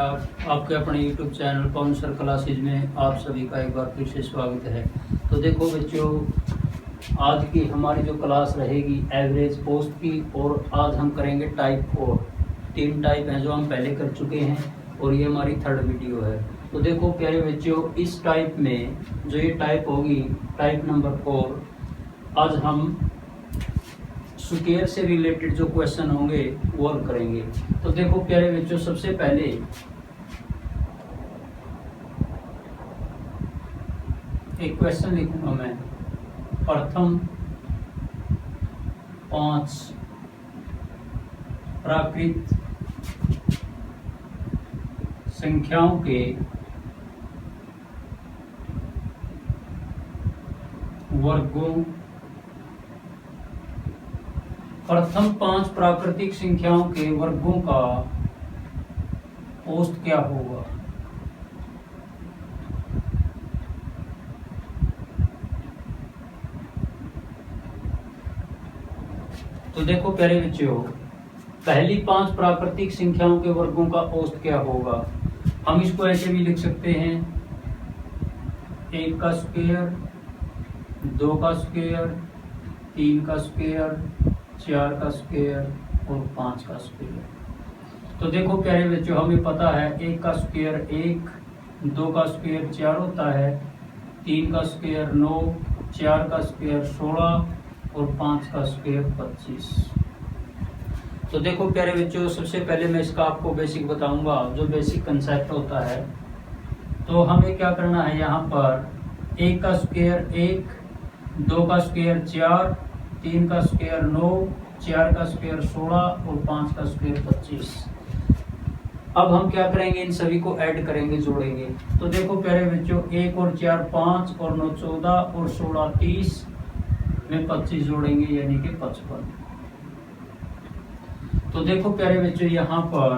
नमस्कार। आपके अपने YouTube चैनल पवन सर क्लासेज में आप सभी का एक बार फिर से स्वागत है। तो देखो बच्चों, आज की हमारी जो क्लास रहेगी एवरेज पोस्ट की, और आज हम करेंगे टाइप 4। 3 टाइप हैं जो हम पहले कर चुके हैं और ये हमारी 3rd वीडियो है। तो देखो प्यारे बच्चों, इस टाइप में जो ये टाइप होगी, टाइप नंबर 4, आज हम स्क्वायर से रिलेटेड जो क्वेश्चन होंगे वो करेंगे। तो देखो प्यारे बच्चों, सबसे पहले एक क्वेश्चन लिखूंगा मैं। प्रथम 5 प्राकृत संख्याओं के वर्गों, प्रथम 5 प्राकृतिक संख्याओं के वर्गों का औसत क्या होगा। तो देखो प्यारे बच्चों, पहली 5 प्राकृतिक संख्याओं के वर्गों का औसत क्या होगा। हम इसको ऐसे भी लिख सकते हैं, 1 का स्क्वायर, 2 का स्क्वायर, 3 का स्क्वायर, 4 का स्क्वायर और 5 का स्क्वायर। तो देखो प्यारे बच्चों, हमें पता है 1 का स्क्वायर 1, 2 का स्क्वायर 4 होता है, 3 का स्क्वायर 9, 4 का स्क्वायर 16 और 5 का स्क्वायर 25। तो देखो प्यारे बच्चों, सबसे पहले मैं इसका आपको बेसिक बताऊंगा, जो बेसिक कंसेप्ट होता है। तो हमें क्या करना है, यहाँ पर 1 का स्क्वायर 1, 2 का स्क्वायर 4, 3 का स्क्वायर 9, 4 का स्क्वायर 16 और 5 का स्क्वायर 25। अब हम क्या करेंगे, इन सभी को ऐड करेंगे, जोड़ेंगे। तो देखो प्यारे बच्चों, 1 और 4 5 और 9 14 और 16 30 में 25 जोड़ेंगे, यानी कि 55। तो देखो प्यारे बच्चों, यहाँ पर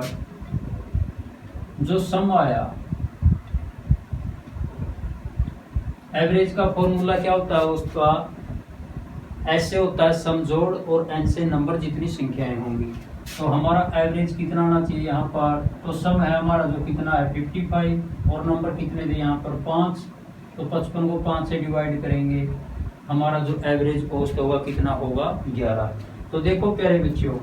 जो सम आया, एवरेज का फॉर्मूला क्या होता है, उसका ऐसे होता है, सम जोड़ और n से नंबर जितनी संख्याएं होंगी। तो हमारा एवरेज कितना आना चाहिए यहाँ पर, तो सम है हमारा जो कितना है 55 और नंबर कितने थे यहाँ पर 5। तो 55 को 5 से डिवाइड करेंगे, हमारा जो एवरेज औसत होगा कितना होगा 11। तो देखो प्यारे बच्चों,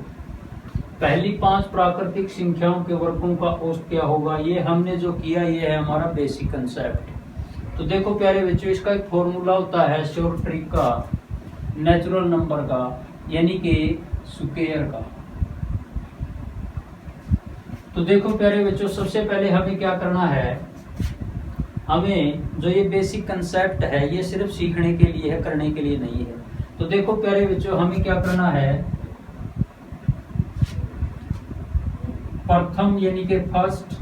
पहली 5 प्राकृतिक संख्याओं के वर्गों का औसत क्या होगा, ये हमने जो किया ये है हमारा बेसिक कंसेप्ट। तो देखो प्यारे बच्चों, इसका एक फॉर्मूला होता है शॉर्ट ट्रिक का, नेचुरल नंबर का, यानी कि स्क्वायर का। तो देखो प्यारे बच्चों, सबसे पहले हमें क्या करना है, हमें जो ये बेसिक कंसेप्ट है ये सिर्फ सीखने के लिए है, करने के लिए नहीं है। तो देखो प्यारे बच्चों, हमें क्या करना है, प्रथम यानी कि फर्स्ट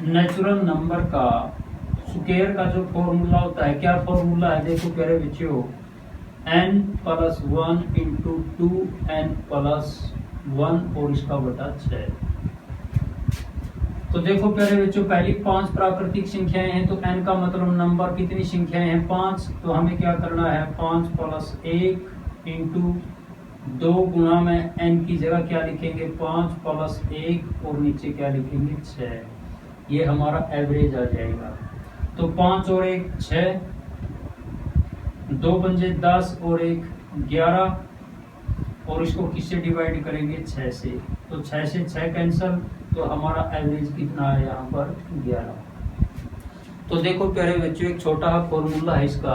नेचुरल नंबर का स्क्वायर का जो फॉर्मूला होता है, क्या फॉर्मूला है, देखो प्यारे बच्चों, n + 1 × 2n + 1 और इसका बटा 6। तो देखो प्यारे बच्चों, पहली 5 प्राकृतिक संख्याएं हैं, तो n का मतलब नंबर, कितनी संख्याएं हैं 5। तो हमें क्या करना है, 5 + 1 × 2 गुणा में n की जगह क्या लिखेंगे 5 + 1 और नीचे क्या लिखेंगे 6। ये हमारा एवरेज आ जाएगा। तो 5 और 1 6, 2 पंजे 10 और 1 11, और इसको किससे डिवाइड करेंगे 6 से। तो 6 से 6 कैंसल, तो हमारा एवरेज कितना है यहाँ पर 11। तो देखो प्यारे बच्चों, एक छोटा फॉर्मूला है इसका,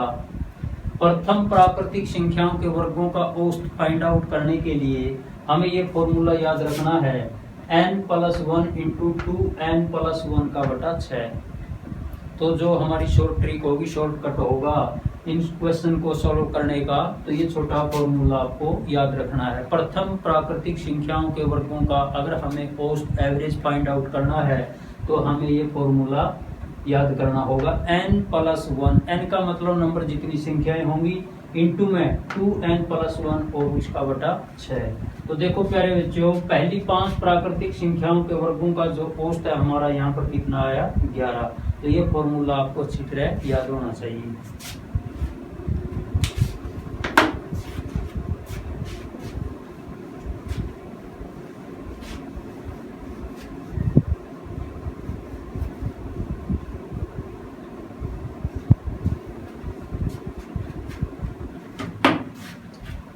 प्रथम प्राकृतिक संख्याओं के वर्गों का औसत फाइंड आउट करने के लिए हमें ये फॉर्मूला याद रखना है, n + 1 × 2n + 1 का बटा 6। तो जो हमारी शॉर्ट ट्रिक होगी, शॉर्टकट होगा इन क्वेश्चन को सॉल्व करने का, तो ये छोटा फॉर्मूला आपको याद रखना है। प्रथम प्राकृतिक संख्याओं के वर्गों का अगर हमें औसत एवरेज फाइंड आउट करना है, तो हमें ये फॉर्मूला याद करना होगा, n + 1, n का मतलब नंबर जितनी संख्याएं होंगी, इंटू में 2n + 1 और उसका बटा 6। तो देखो प्यारे बच्चों, पहली 5 प्राकृतिक संख्याओं के वर्गों का जो औसत है हमारा यहाँ पर कितना आया 11। तो ये फॉर्मूला आपको अच्छी तरह याद होना चाहिए।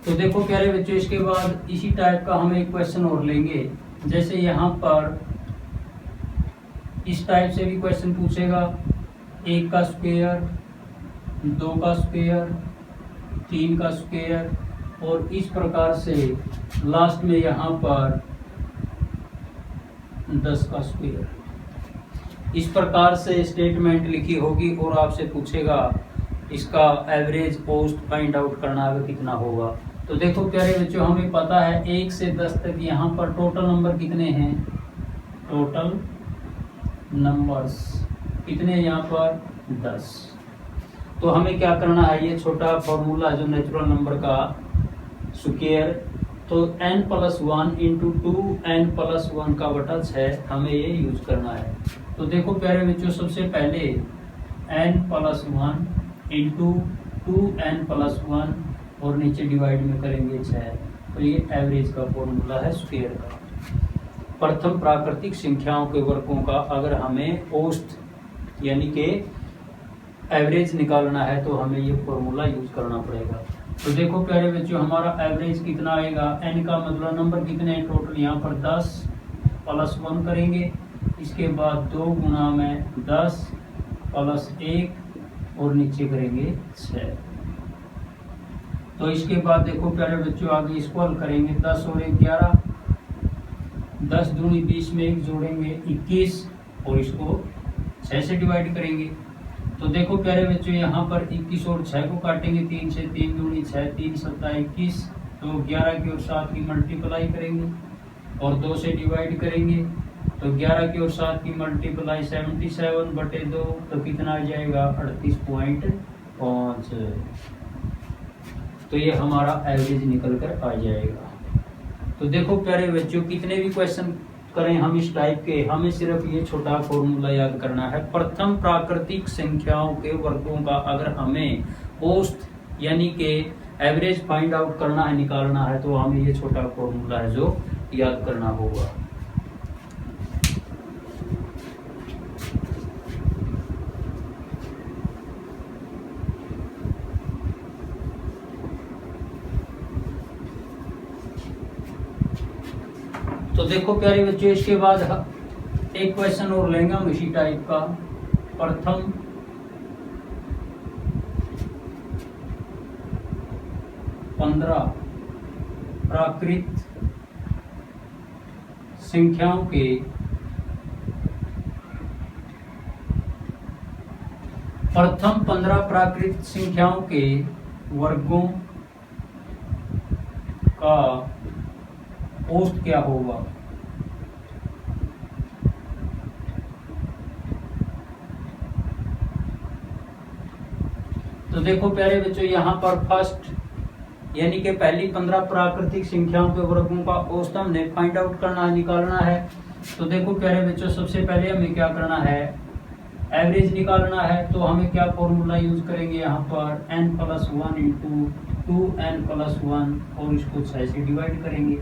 तो देखो प्यारे बच्चों, इसके बाद इसी टाइप का हम एक क्वेश्चन और लेंगे। जैसे यहाँ पर इस टाइप से भी क्वेश्चन पूछेगा, 1 का स्क्वायर, 2 का स्क्वायर, 3 का स्क्वायर, और इस प्रकार से लास्ट में यहाँ पर 10 का स्क्वायर। इस प्रकार से स्टेटमेंट लिखी होगी और आपसे पूछेगा इसका एवरेज पोस्ट फाइंड आउट करना है कितना होगा। तो देखो प्यारे बच्चों, हमें पता है 1 से 10 तक यहाँ पर टोटल नंबर कितने हैं, टोटल नंबर्स कितने यहाँ पर 10। तो हमें क्या करना है, ये छोटा फॉर्मूला जो नेचुरल नंबर का स्क्वायर, तो n+1 इंटू 2n+1 का बटा 6 हमें ये यूज करना है। तो देखो प्यारे बच्चों, सबसे पहले n+1 इंटू 2n+1 और नीचे डिवाइड में करेंगे 6। तो ये एवरेज का फॉर्मूला है स्क्वायर का। प्रथम प्राकृतिक संख्याओं के वर्गों का अगर हमें औसत यानी कि एवरेज निकालना है तो हमें ये फॉर्मूला यूज करना पड़ेगा। तो देखो प्यारे बच्चों, हमारा एवरेज कितना आएगा, n का मतलब नंबर कितने हैं टोटल, यहाँ पर 10 + 1 करेंगे, इसके बाद 2 गुना में 10 + 1 और नीचे करेंगे 6। तो इसके बाद देखो प्यारे बच्चों, आगे स्क्वायर करेंगे, 10 और 1 11, 10 दूनी 20 में 1 जोड़ेंगे 21 और इसको 6 से डिवाइड करेंगे। तो देखो प्यारे बच्चों, यहाँ पर 21 और 6 को काटेंगे 3 से, 3 दूनी 6, 3 7 21, तो 11 की और 7 की मल्टीप्लाई करेंगे और 2 से डिवाइड करेंगे। तो 11 की और 7 की मल्टीप्लाई 77/2, तो कितना आ जाएगा 38.5। तो ये हमारा एवरेज निकल कर आ जाएगा। तो देखो प्यारे बच्चों, कितने भी क्वेश्चन करें हम इस टाइप के, हमें सिर्फ ये छोटा फॉर्मूला याद करना है। प्रथम प्राकृतिक संख्याओं के वर्गों का अगर हमें औसत यानी कि एवरेज फाइंड आउट करना है, निकालना है, तो हमें ये छोटा फॉर्मूला है जो याद करना होगा। तो देखो प्यारे बच्चों, इसके बाद एक क्वेश्चन और लेंगे हम इसी टाइप का। प्रथम पंद्रह प्राकृत संख्याओं के प्रथम 15 प्राकृत संख्याओं के वर्गों का औसत क्या होगा। तो देखो प्यारे बच्चों, यहाँ पर फर्स्ट यानी कि पहली 15 प्राकृतिक संख्याओं के वर्गों का औसत हमने फाइंड आउट करना है, निकालना है। तो देखो प्यारे बच्चों, सबसे पहले हमें क्या करना है, एवरेज निकालना है। तो हमें क्या फॉर्मूला यूज करेंगे, यहाँ पर n+1 इंटू 2n+1 और इसको 6 से डिवाइड करेंगे।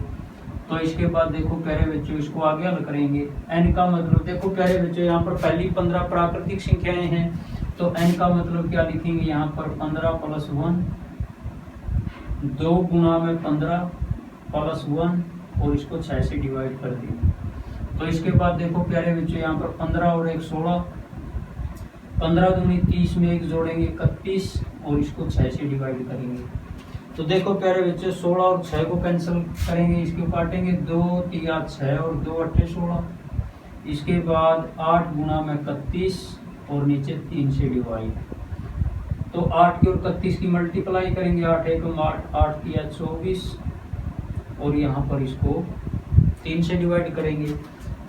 तो इसके बाद देखो प्यारे बच्चों, इसको आगे हल करेंगे। n का मतलब देखो प्यारे बच्चों, यहाँ पर पहली 15 प्राकृतिक संख्याएं हैं, तो n का मतलब क्या लिखेंगे, यहाँ पर 15 + 1, 2 गुना में 15 + 1 और इसको 6 से डिवाइड कर देंगे। तो इसके बाद देखो प्यारे बच्चों, यहाँ पर 15 और 1 16, 15 दूनी 30 में 1 जोड़ेंगे 31 और इसको 6 से डिवाइड करेंगे। तो देखो प्यारे बच्चों, 16 और 6 को कैंसिल करेंगे, इसको काटेंगे, 2 3 6 और 2 8 16। इसके बाद 8 गुना में 31 और नीचे 3 से डिवाइड। तो 8 की और 31 की मल्टीप्लाई करेंगे, 8 1 8, 8 3 24 और यहाँ पर इसको 3 से डिवाइड करेंगे।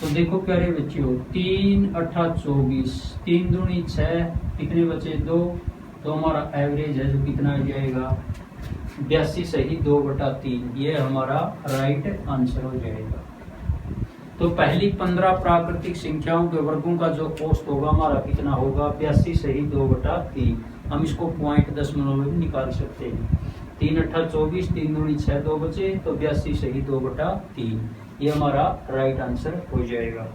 तो देखो प्यारे बच्चों, 3 8 24, 3 दूनी 6, कितने बचे 2, तो हमारा एवरेज है जो कितना आ जाएगा 82 सही 2/3। ये हमारा राइट आंसर हो जाएगा। तो पहली 15 प्राकृतिक संख्याओं के वर्गों का जो औसत होगा हमारा कितना होगा 82 सही 2/3। हम इसको पॉइंट दशमलव में भी निकाल सकते हैं। 3 8 24, 3 दूनी 6, 2 बचे, तो 82 सही 2/3। ये हमारा राइट आंसर हो जाएगा।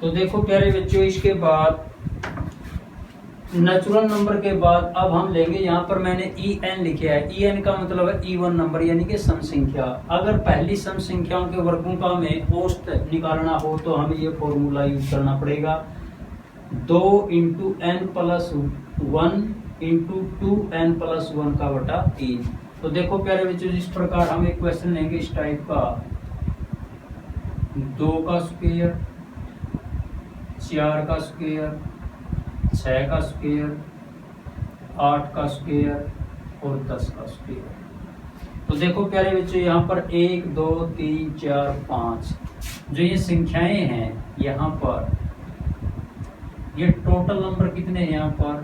तो देखो प्यारे बच्चों, इसके बाद नेचुरल नंबर के बाद अब हम लेंगे, यहाँ पर मैंने en लिखा है। en का मतलब है इवन नंबर यानी कि सम संख्या। अगर पहली सम संख्याओं के वर्गों का में औसत निकालना हो तो हमें ये फॉर्मूला यूज करना पड़ेगा, 2 into n plus 1 into 2n plus 1 का बटा 3। तो देखो प्यारे बच्चों, जिस प्रकार हम एक क्वेश्चन लेंगे इस टाइप का, 2 का स्क्वायर, 4 का स्क्वायर, 6 का स्क्वायर, 8 का स्क्वायर और 10 का स्क्वायर। तो देखो प्यारे बच्चों, यहाँ पर 1 2 3 4 5 जो ये संख्याएं हैं, यहाँ पर ये टोटल नंबर कितने हैं? यहाँ पर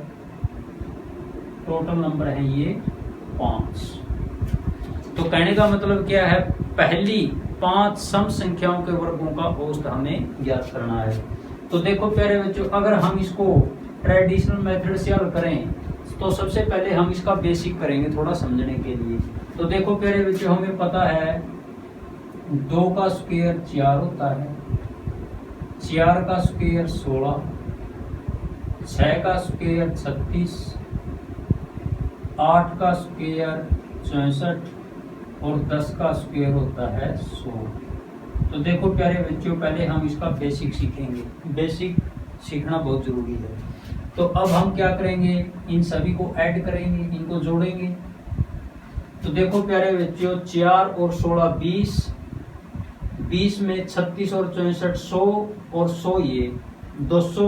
टोटल नंबर है ये 5। तो कहने का मतलब क्या है, पहली 5 सम संख्याओं के वर्गों का औसत हमें ज्ञात करना है। तो देखो प्यारे बच्चों, अगर हम इसको ट्रेडिशनल मेथड से हल करें तो सबसे पहले हम इसका बेसिक करेंगे थोड़ा समझने के लिए। तो देखो प्यारे बच्चों, हमें पता है 2 का स्क्वायर 4 होता है, 4 का स्क्वायर 16, 6 का स्क्वायर 36, 8 का स्क्वायर 64 और 10 का स्क्वायर होता है 100। तो देखो प्यारे बच्चों, पहले हम इसका बेसिक सीखेंगे। बेसिक सीखना बहुत जरूरी है। तो अब हम क्या करेंगे, इन सभी को ऐड करेंगे, इनको जोड़ेंगे। तो देखो प्यारे बच्चों, 4 और 16 20, 20 में 36 और 64 100 और 100 ये 200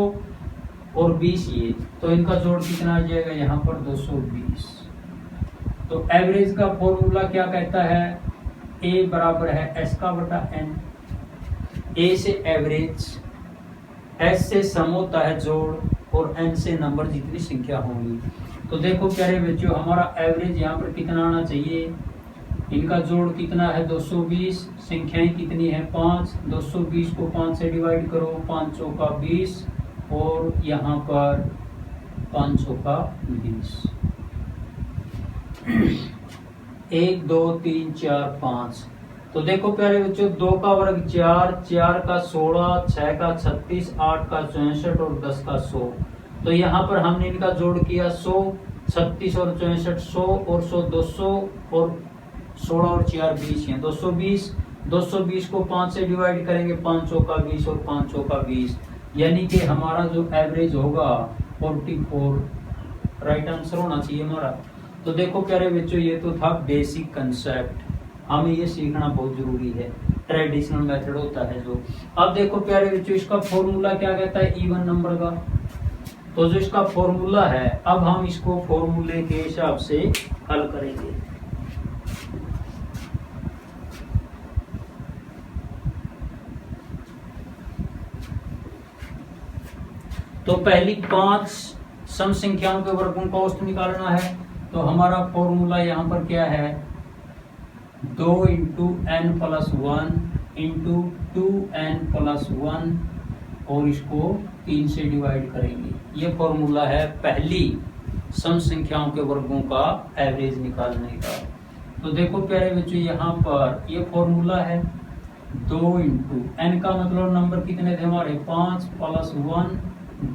और 20 ये, तो इनका जोड़ कितना आ जाएगा? यहाँ पर 220। तो एवरेज का फॉर्मूला क्या कहता है? A बराबर है S का बटा N। A से एवरेज, S से सम होता है जोड़ और N से नंबर जितनी संख्या होंगी। तो देखो प्यारे बच्चों, हमारा एवरेज यहाँ पर कितना आना चाहिए? इनका जोड़ कितना है? 220। संख्याएं कितनी है? 5। 220 को 5 से डिवाइड करो, 5 का 20 और यहाँ पर 500 का 20। 1 2 3 4 5। तो देखो प्यारे बच्चों, 2 का वर्ग 4, 4 का 16, 6 का 36, 8 का 64 और 10 का 100। तो यहाँ पर हमने इनका जोड़ किया 100, 36 और 64 100 और 100 200 और 16 और 4 20 है 220। 220 को 5 से डिवाइड करेंगे, 500 का 20 और 500 का 20, यानी कि हमारा जो एवरेज होगा 44 राइट आंसर होना चाहिए हमारा। तो देखो प्यारे बच्चों, ये तो था बेसिक कंसेप्ट, हमें ये सीखना बहुत जरूरी है। ट्रेडिशनल मेथड होता है जो। अब देखो प्यारे बच्चों, इसका फॉर्मूला क्या कहता है इवन नंबर का। तो जो इसका फॉर्मूला है, अब हम इसको फॉर्मूले के हिसाब से हल करेंगे। तो पहली 5 सम संख्याओं के वर्गों का औसत निकालना है। तो हमारा फॉर्मूला यहाँ पर क्या है? 2 into n plus 1 into 2n plus 1 और इसको 3 से डिवाइड करेंगे। ये फॉर्मूला है पहली सम संख्याओं के वर्गों का एवरेज निकालने का। तो देखो प्यारे बच्चों, यहाँ पर ये फॉर्मूला है 2 इंटू एन का मतलब नंबर कितने थे हमारे? 5 प्लस 1,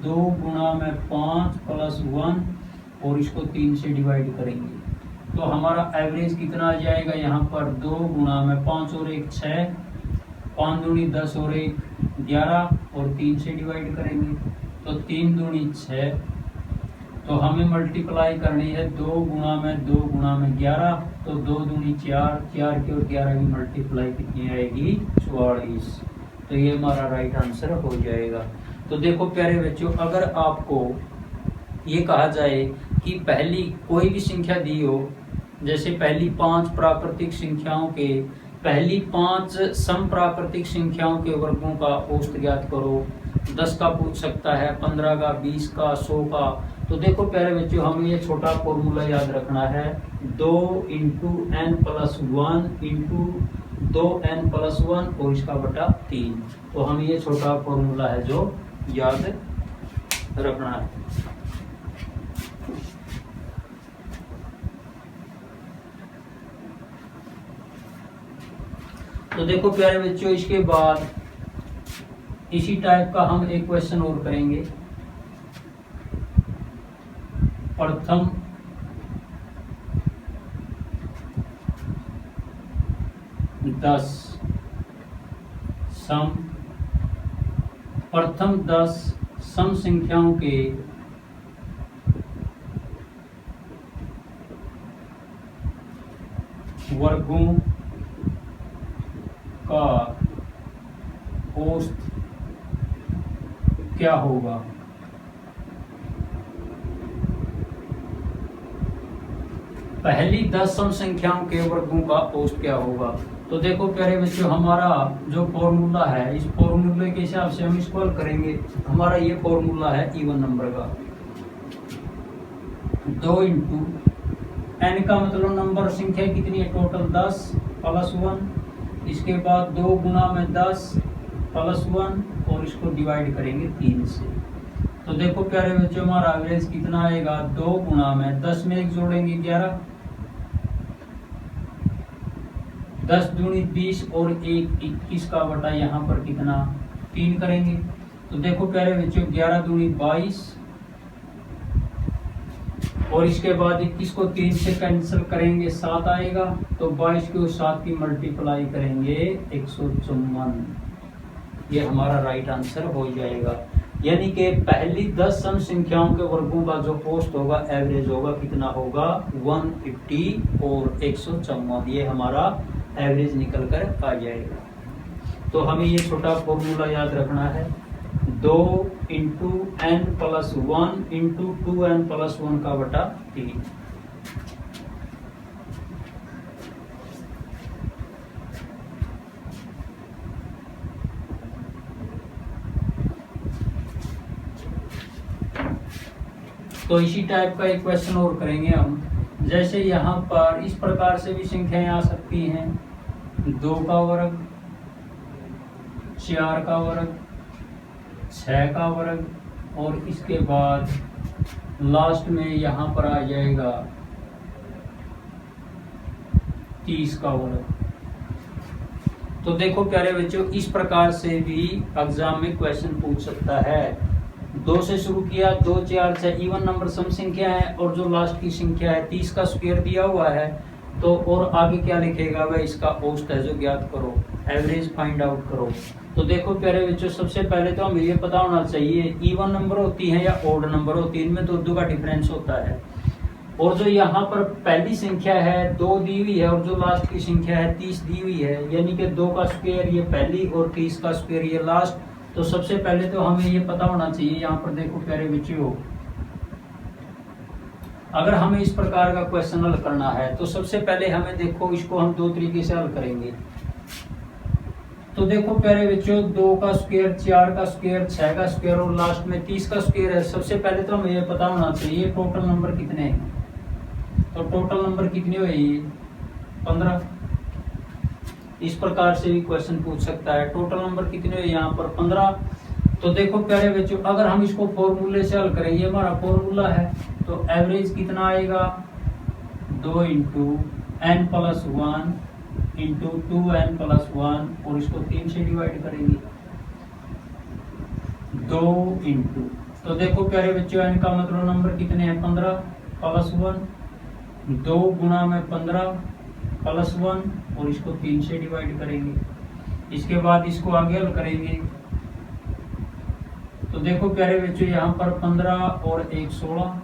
2 गुणा में 5 प्लस 1 और इसको 3 से डिवाइड करेंगे। तो हमारा एवरेज कितना आ जाएगा? यहाँ पर 2 गुणा में 5 और 1 6, 5 दूनी 10 और 1 11 और 3 से डिवाइड करेंगे। तो 3 दूनी 6, तो हमें मल्टीप्लाई करनी है 2 गुणा में 11, तो 2 दूनी 4, 4 की और 11 की मल्टीप्लाई कितनी आएगी? 44। तो ये हमारा राइट आंसर हो जाएगा। तो देखो प्यारे बच्चों, अगर आपको ये कहा जाए कि पहली कोई भी संख्या दी हो, जैसे पहली 5 प्राकृतिक संख्याओं के, पहली 5 सम प्राकृतिक संख्याओं के वर्गों का औसत ज्ञात करो। 10 का पूछ सकता है, 15 का, 20 का, 100 का। तो देखो प्यारे बच्चों, हमें ये छोटा फॉर्मूला याद रखना है, 2 into n plus 1 into 2n plus 1 और इसका बटा 3। तो हमें ये छोटा फॉर्मूला है जो याद रखना है। तो देखो प्यारे बच्चों, इसके बाद इसी टाइप का हम एक क्वेश्चन और करेंगे। प्रथम 10 सम संख्याओं के वर्गों का औसत क्या होगा। पहली 10 सम संख्याओं के वर्गों का औसत क्या होगा। तो देखो प्यारे बच्चों, हमारा जो फॉर्मूला है, इस फॉर्मूले के हिसाब से हम इसको हल करेंगे। हमारा ये फॉर्मूला है इवन नंबर का, 2 इंटू एन का मतलब नंबर संख्या कितनी है, टोटल 10 प्लस 1, इसके बाद 2 गुना में 10 प्लस 1 और इसको डिवाइड करेंगे 3 से। तो देखो प्यारे बच्चों, हमारा एवरेज कितना आएगा, 2 गुना में 10 में 1 जोड़ेंगे 11, 10 दूनी 20 और 1 21 का बटा यहाँ पर कितना 3 करेंगे। तो देखो प्यारे बच्चों, 11 दूनी 22 और इसके बाद 21 को 3 से कैंसिल करेंगे 7 आएगा। तो 22 को 7 की मल्टीप्लाई करेंगे 154, ये हमारा राइट आंसर हो जाएगा। यानी कि पहली 10 सम संख्याओं के वर्गों का जो औसत होगा, एवरेज होगा, कितना होगा 150 और 154, ये हमारा एवरेज निकल कर आ जाएगा। तो हमें ये छोटा फॉर्मूला याद रखना है, 2 into n plus 1 into 2n plus 1 का बटा 3। तो इसी टाइप का एक क्वेश्चन और करेंगे हम। जैसे यहाँ पर इस प्रकार से भी संख्याएं आ सकती हैं, 2 का वर्ग, 4 का वर्ग, 6 का वर्ग और इसके बाद लास्ट में यहाँ पर आ जाएगा 30 का वर्ग। तो देखो प्यारे बच्चों, इस प्रकार से भी एग्जाम में क्वेश्चन पूछ सकता है। 2 से शुरू किया, 2 4 6 इवन नंबर सम संख्या है और जो लास्ट की संख्या है 30 का स्क्वायर दिया हुआ है। तो और आगे क्या लिखेगा वह इसका औसत है जो ज्ञात करो, एवरेज फाइंड आउट करो। तो देखो प्यारे बच्चों, सबसे पहले तो हमें ये पता होना चाहिए इवन नंबर होती है या ओड नंबर होती है, इनमें तो 2 का डिफरेंस होता है। और जो यहाँ पर पहली संख्या है 2 दी हुई है और जो लास्ट की संख्या है 30 दी हुई है, यानी कि 2 का स्क्वायर ये पहली और 30 का स्क्वायर ये लास्ट। तो सबसे पहले तो हमें ये पता होना चाहिए। यहाँ पर देखो प्यारे बच्चों, अगर हमें इस प्रकार का क्वेश्चन हल करना है तो सबसे पहले हमें देखो, इसको हम 2 तरीके से हल करेंगे। तो देखो प्यारे बच्चों, 2 का स्क्वायर, 4 का स्क्वायर, 6 का स्क्वायर और लास्ट में 30 का स्क्वायर है। सबसे पहले तो हमें ये पता होना चाहिए टोटल नंबर कितने हैं। तो टोटल नंबर कितने हुए, 15। इस प्रकार से भी क्वेश्चन पूछ सकता है, टोटल नंबर कितने हुए, यहाँ पर 15। तो देखो प्यारे बच्चों, अगर हम इसको फॉर्मूले से हल करें, ये हमारा फॉर्मूला है, तो एवरेज कितना आएगा, 2 into n plus 1 into 2n plus 1 और इसको 3 से डिवाइड करेंगे, 2 इंटू। तो देखो प्यारे बच्चों, एन का मतलब नंबर कितने हैं, 15 प्लस 1, 2 गुना में 15 प्लस 1 और इसको 3 से डिवाइड करेंगे। इसके बाद इसको आगे हल करेंगे। तो देखो प्यारे बच्चों, यहाँ पर 15 और 1 16,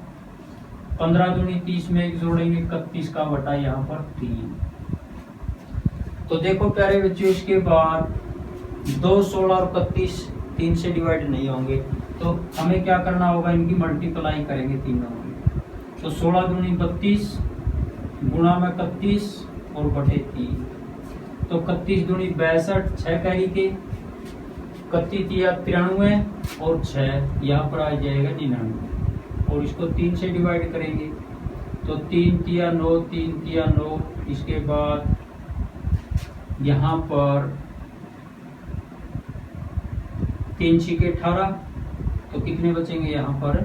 15 दूनी 30 में 1 जोड़ेंगे 31 का बटा यहाँ पर 3। तो देखो प्यारे बच्चों, इसके बाद 2 16 और 31 3 से डिवाइड नहीं होंगे, तो हमें क्या करना होगा, इनकी मल्टीप्लाई करेंगे तीनों की। तो 16 दूनी 32 गुणा में 31 और बटे 3। तो 31 दूनी 62, 6 कैरी के, 31 या 93 और 6 यहाँ पर आ जाएगा 99 और इसको 3 से डिवाइड करेंगे। तो 3 तिया 9, 3 तिया 9, इसके बाद यहाँ पर 3 छिके 18, तो कितने बचेंगे यहाँ पर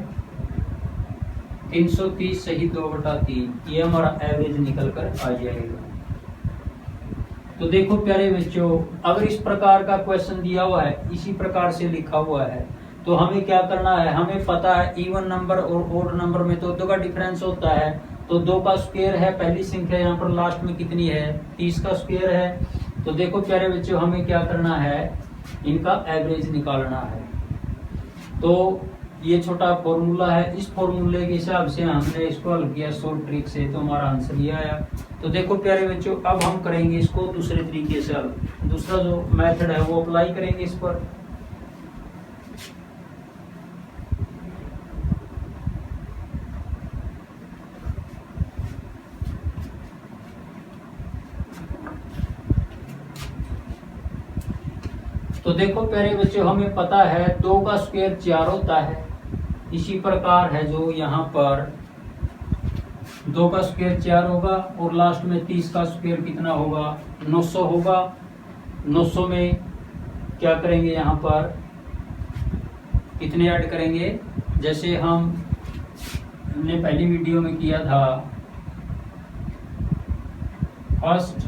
330 सही 2/3, ये हमारा एवरेज निकल कर आ जाएगा। तो देखो प्यारे बच्चों, अगर इस प्रकार का क्वेश्चन दिया हुआ है, इसी प्रकार से लिखा हुआ है, तो हमें क्या करना है, हमें पता है इवन नंबर और ओड नंबर में तो 2 का डिफरेंस होता है। तो 2 का स्क्वायर है पहली संख्या, यहाँ पर लास्ट में कितनी है, 30 का स्क्वायर है। तो देखो प्यारे बच्चों, हमें क्या करना है, इनका एवरेज निकालना है। तो ये छोटा फॉर्मूला है, इस फॉर्मूले के हिसाब से हमने इसको हल किया शॉर्ट ट्रिक से, तो हमारा आंसर ये आया। तो देखो प्यारे बच्चों, अब हम करेंगे इसको दूसरे तरीके से हल। दूसरा जो मेथड है वो अप्लाई करेंगे इस पर। तो देखो प्यारे बच्चों, हमें पता है 2 का स्क्वायर 4 होता है। इसी प्रकार है जो यहाँ पर 2 का स्क्वायर 4 होगा और लास्ट में 30 का स्क्वायर कितना होगा, 900 होगा। 900 में क्या करेंगे, यहाँ पर कितने ऐड करेंगे, जैसे हमने पहली वीडियो में किया था, फर्स्ट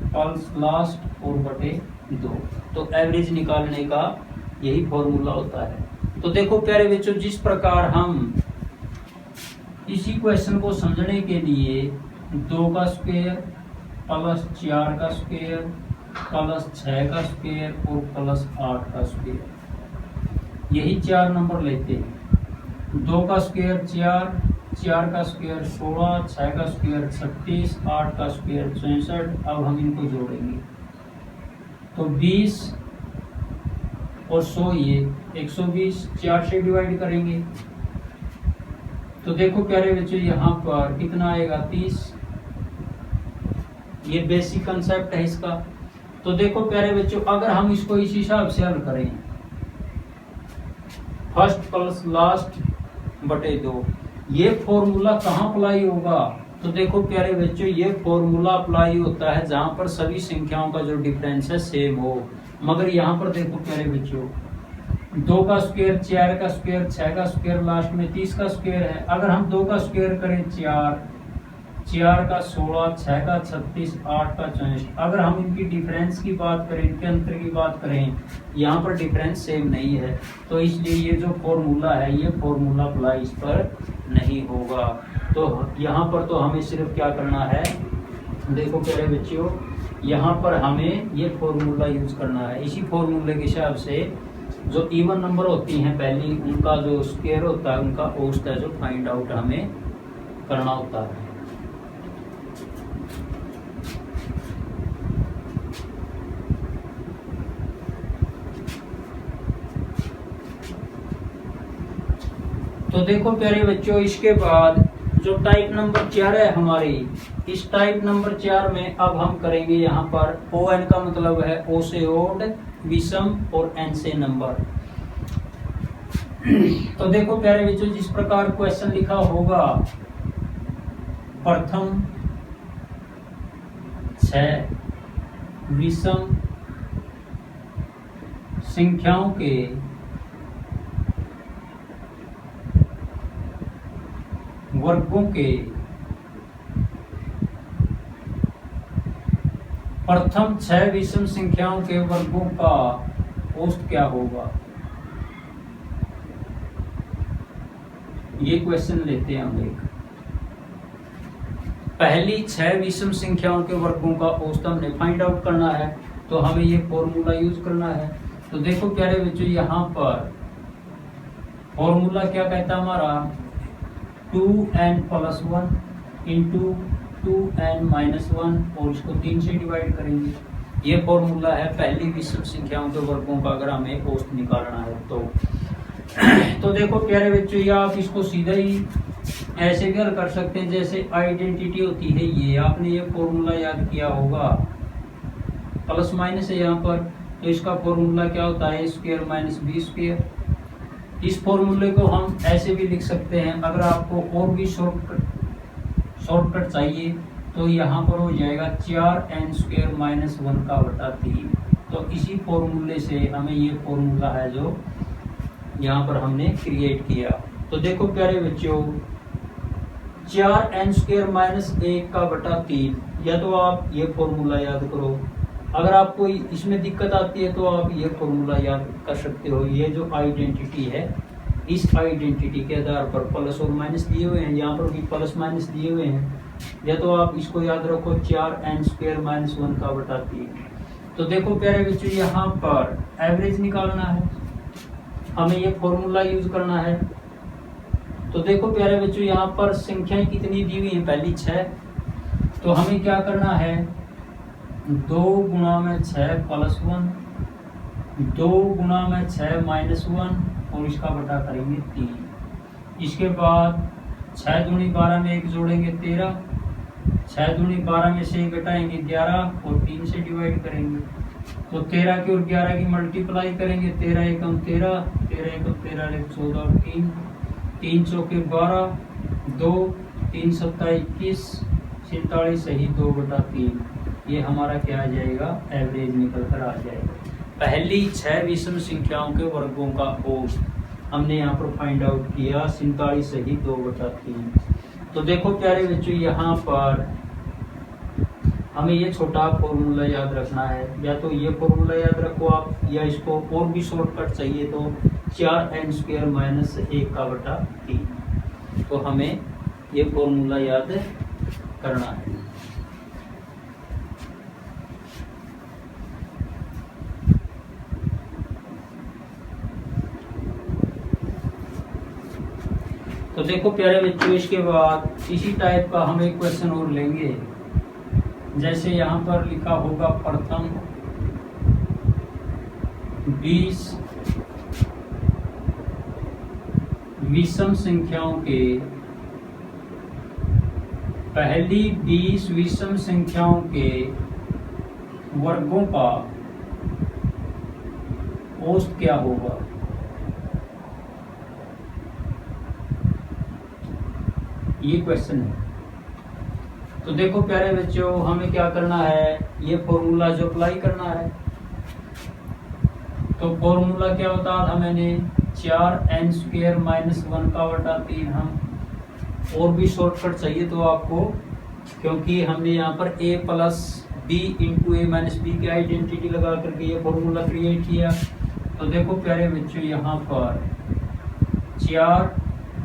प्लस लास्ट और बटे 2। तो एवरेज निकालने का यही फॉर्मूला होता है। तो देखो प्यारे बच्चों, जिस प्रकार हम इसी क्वेश्चन को समझने के लिए 2 का स्क्वायर प्लस 4 का स्क्वायर प्लस 6 का स्क्वायर और प्लस 8 का स्क्वायर, यही 4 नंबर लेते हैं। 2 का स्क्वायर 4, 4 का स्क्वायर 16, 6 का स्क्वायर 36, 8 का स्क्वायर 64। अब हम इनको जोड़ेंगे तो 20 और 100, ये 120, 4 से डिवाइड करेंगे तो देखो प्यारे बच्चों, यहाँ पर कितना आएगा, 30। ये बेसिक कंसेप्ट है इसका। तो देखो प्यारे बच्चों, अगर हम इसको इस हिसाब से हल करें, फर्स्ट प्लस लास्ट बटे 2, ये फॉर्मूला कहाँ अप्लाई होगा, तो देखो प्यारे बच्चों, ये फॉर्मूला अप्लाई होता है जहां पर सभी संख्याओं का जो डिफरेंस है सेम हो। मगर यहाँ पर देखो प्यारे बच्चों, 2 का स्क्वायर 4 का स्क्वायर 6 का स्क्वायर लास्ट में 30 का स्क्वायर है। अगर हम 2 का स्क्वायर करें 4, 4 का 16, 6 का 36, 8 का 64, अगर हम इनकी डिफरेंस की बात करें, इनके अंतर की बात करें, यहाँ पर डिफरेंस सेम नहीं है। तो इसलिए ये जो फॉर्मूला है, ये फॉर्मूला अप्लाई इस पर नहीं होगा। तो यहाँ पर तो हमें सिर्फ क्या करना है, देखो प्यारे बच्चों, यहाँ पर हमें ये फॉर्मूला यूज करना है। इसी फॉर्मूले के हिसाब से जो इवन नंबर होती हैं पहली, उनका जो स्क्वायर होता है, उनका औसत है जो फाइंड आउट हमें करना होता है। तो देखो प्यारे बच्चों, इसके बाद जो टाइप नंबर 4 है हमारी, इस टाइप नंबर 4 में अब हम करेंगे यहाँ पर ON का मतलब है O से ओड, विषम और N से नंबर। तो देखो प्यारे बच्चों, जिस प्रकार क्वेश्चन लिखा होगा, प्रथम 6 विषम संख्याओं के वर्गों के प्रथम 6 विषम संख्याओं के वर्गों का औसत क्या होगा, ये क्वेश्चन लेते हैं हम एक। पहली 6 विषम संख्याओं के वर्गों का औसत हमने फाइंड आउट करना है, तो हमें ये फॉर्मूला यूज करना है। तो देखो प्यारे बच्चों, यहाँ पर फॉर्मूला क्या कहता है हमारा, 2n + 1 इंटू 2n - 1 और इसको 3 से डिवाइड करेंगे। ये फॉर्मूला है पहली विषम संख्याओं के वर्गों का अगर हमें औसत निकालना है तो देखो प्यारे बच्चों, ये आप इसको सीधा ही ऐसे भी हल कर सकते हैं, जैसे आइडेंटिटी होती है ये, आपने ये फॉर्मूला याद किया होगा, प्लस माइनस है यहाँ पर, तो इसका फॉर्मूला क्या होता है, स्क्वायर माइनस बी स्क्वायर। इस फॉर्मूले को हम ऐसे भी लिख सकते हैं। अगर आपको और भी शॉर्टकट चाहिए तो यहाँ पर हो जाएगा 4n² - 1 का बटा 3। तो इसी फॉर्मूले से हमें ये फॉर्मूला है जो यहाँ पर हमने क्रिएट किया। तो देखो प्यारे बच्चों, 4n² माइनस 1 का बटा 3, या तो आप ये फॉर्मूला याद करो। अगर आपको इसमें दिक्कत आती है तो आप ये फॉर्मूला याद कर सकते हो। ये जो आइडेंटिटी है, इस आइडेंटिटी के आधार पर प्लस और माइनस दिए हुए हैं, यहाँ पर भी प्लस माइनस दिए हुए हैं, या तो आप इसको याद रखो 4n² माइनस 1 का बटा 3। तो देखो प्यारे बच्चों, यहाँ पर एवरेज निकालना है, हमें ये फॉर्मूला यूज करना है। तो देखो प्यारे बच्चों, यहाँ पर संख्याएं कितनी दी हुई हैं, पहली 6, तो हमें क्या करना है, 2 गुणा में 6 प्लस 1, 2 गुणा में 6 माइनस 1 और इसका बटा करेंगे 3। इसके बाद 6 दूनी 12 में 1 जोड़ेंगे 13, 6 दूनी 12 में से 1 घटाएंगे 11 और 3 से डिवाइड करेंगे। तो 13 की और 11 की मल्टीप्लाई करेंगे, 13 एकम 13, 13 एकम 13, 14 और 3, 3 चौके 12, 2, 3 सत्ता 21, 47 सही 2 बटा 3। ये हमारा क्या आ जाएगा, एवरेज निकल कर आ जाएगा। पहली 6 विषम संख्याओं के वर्गों का औसत हमने यहाँ पर फाइंड आउट किया, 47 सही 2 बटा 3। तो देखो प्यारे बच्चों, यहाँ पर हमें ये छोटा फॉर्मूला याद रखना है, या तो ये फॉर्मूला याद रखो आप, या इसको और भी शॉर्टकट चाहिए तो 4n² माइनस 1 का बटा 3। तो हमें ये फॉर्मूला याद करना है। तो देखो प्यारे बच्चों, इसके बाद इसी टाइप का हम एक क्वेश्चन और लेंगे। जैसे यहाँ पर लिखा होगा, प्रथम 20 विषम संख्याओं के, पहली 20 विषम संख्याओं के वर्गों का औसत क्या होगा। ये क्वेश्चन है। तो देखो प्यारे बच्चों, हमें क्या करना है, ये फॉर्मूला जो अप्लाई करना है। तो फॉर्मूला क्या बता था मैंने, 4n² माइनस 1 का बटा 3। हम और भी शॉर्टकट चाहिए तो आपको, क्योंकि हमने यहाँ पर a plus b into a minus b की आइडेंटिटी लगा करके ये फॉर्मूला क्रिएट किया। तो देखो प्यारे बच्चों, यहाँ पर 4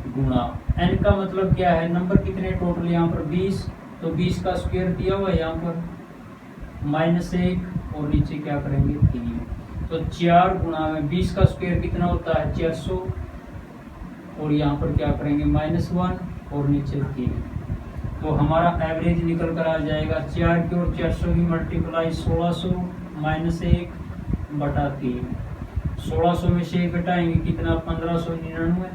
गुणा n का मतलब क्या है, नंबर कितने टोटल यहाँ पर 20, तो 20 का स्क्वायर दिया हुआ है यहाँ पर माइनस 1 और नीचे क्या करेंगे 3। तो 4 गुणा में 20 का स्क्वायर कितना होता है 400, और यहाँ पर क्या करेंगे -1 और नीचे 3। तो हमारा एवरेज निकल कर आ जाएगा 4 की और 400 की मल्टीप्लाई 1600 माइनस 1 बटा 3। 1600 में से 1 घटाएंगे कितना 1599,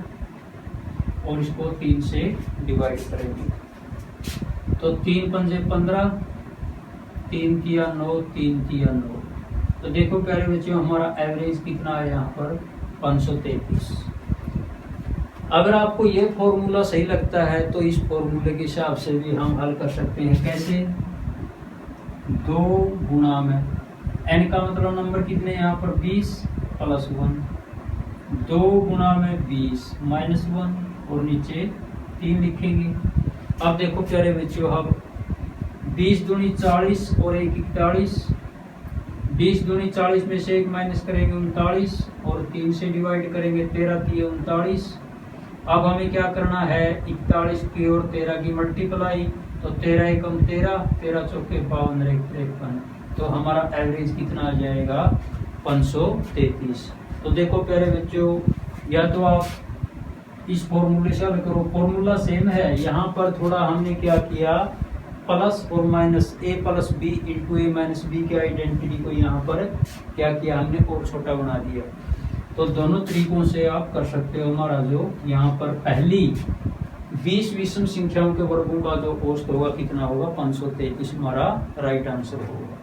और इसको 3 से डिवाइड करेंगे। तो 3 पंजे 15, 3 किया 9, 3 किया 9। तो देखो प्यारे बच्चों, हमारा एवरेज कितना है यहाँ पर 533। अगर आपको ये फॉर्मूला सही लगता है तो इस फॉर्मूले के हिसाब से भी हम हल कर सकते हैं। कैसे, 2 गुणा में n का मतलब नंबर कितने यहाँ पर 20 प्लस 1, 2 गुणा में 20 माइनस 1 और नीचे 3 लिखेंगे। अब देखो प्यारे बच्चों, अब 20 दूनी 40 और 1 41, 20 दूनी 40 में से 1 माइनस करेंगे 39 और 3 से डिवाइड करेंगे 13 3 39। अब हमें क्या करना है 41 की और 13 की मल्टीप्लाई, तो 13 एकम 13, 13 चौके 52 53। तो हमारा एवरेज कितना आ जाएगा 533। तो देखो प्यारे बच्चों, या तो आप इस फॉर्मूले से हल करो, फॉर्मूला सेम है। यहाँ पर थोड़ा हमने क्या किया, प्लस और minus a plus B into A minus B की आइडेंटिटी को यहाँ पर क्या किया हमने और छोटा बना दिया। तो दोनों तरीकों से आप कर सकते हो। हमारा जो यहाँ पर पहली 20 विषम संख्याओं के वर्गों का जो औसत होगा कितना होगा 533, हमारा राइट आंसर होगा।